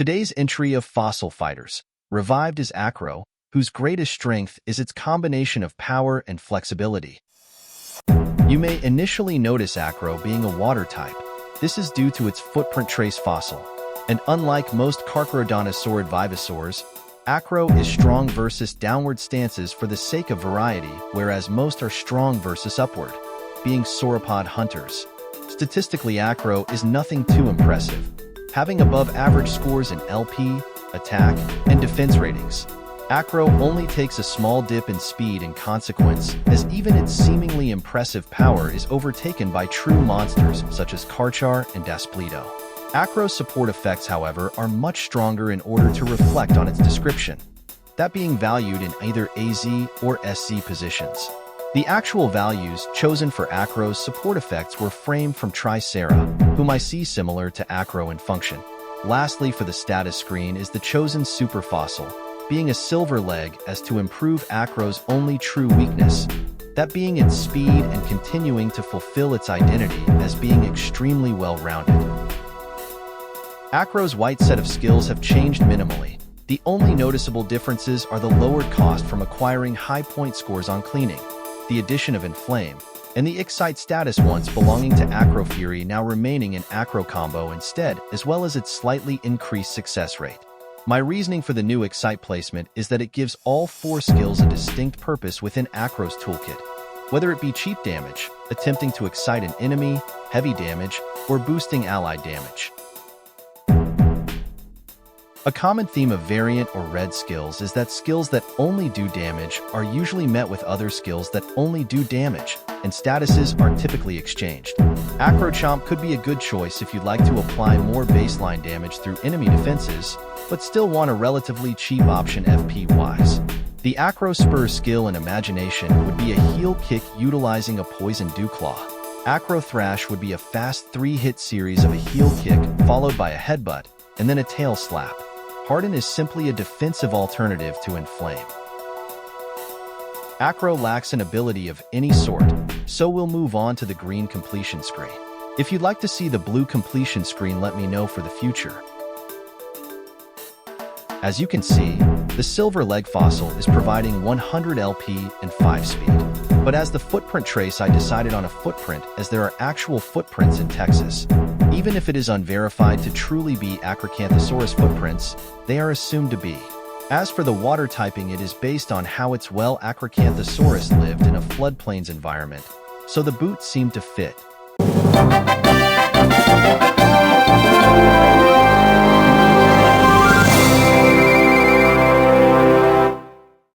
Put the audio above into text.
Today's entry of fossil fighters, revived is Acro, whose greatest strength is its combination of power and flexibility. You may initially notice Acro being a water type. This is due to its footprint trace fossil. And unlike most Carcharodontosaurid vivosaurs, Acro is strong versus downward stances for the sake of variety, whereas most are strong versus upward, being sauropod hunters. Statistically, Acro is nothing too impressive, having above average scores in LP, attack, and defense ratings. Acro only takes a small dip in speed in consequence, as even its seemingly impressive power is overtaken by true monsters such as Carchar and Dasplito. Acro's support effects, however, are much stronger in order to reflect on its description, that being valued in either AZ or SC positions. The actual values chosen for Acro's support effects were framed from Tricera, whom I see similar to Acro in function. Lastly, for the status screen is the chosen super fossil, being a silver leg as to improve Acro's only true weakness, that being its speed and continuing to fulfill its identity as being extremely well-rounded. Acro's white set of skills have changed minimally. The only noticeable differences are the lowered cost from acquiring high point scores on cleaning, the addition of Inflame, and the Excite status once belonging to Acro Fury now remaining in Acro combo instead, as well as its slightly increased success rate. My reasoning for the new Excite placement is that it gives all 4 skills a distinct purpose within Acro's toolkit, whether it be cheap damage, attempting to excite an enemy, heavy damage, or boosting allied damage. A common theme of variant or red skills is that skills that only do damage are usually met with other skills that only do damage, and statuses are typically exchanged. Acrochomp could be a good choice if you'd like to apply more baseline damage through enemy defenses, but still want a relatively cheap option FP-wise. The Acro Spur skill and Imagination would be a heal kick utilizing a Poison Dewclaw. Acro Thrash would be a fast 3-hit series of a heal kick followed by a headbutt, and then a tail slap. Harden is simply a defensive alternative to Inflame. Acro lacks an ability of any sort, so we'll move on to the green completion screen. If you'd like to see the blue completion screen, let me know for the future. As you can see, the silver leg fossil is providing 100 LP and 5 speed. But as the footprint trace, I decided on a footprint as there are actual footprints in Texas. Even if it is unverified to truly be Acrocanthosaurus footprints, they are assumed to be. As for the water typing, it is based on how its Acrocanthosaurus lived in a floodplains environment, so the boots seem to fit.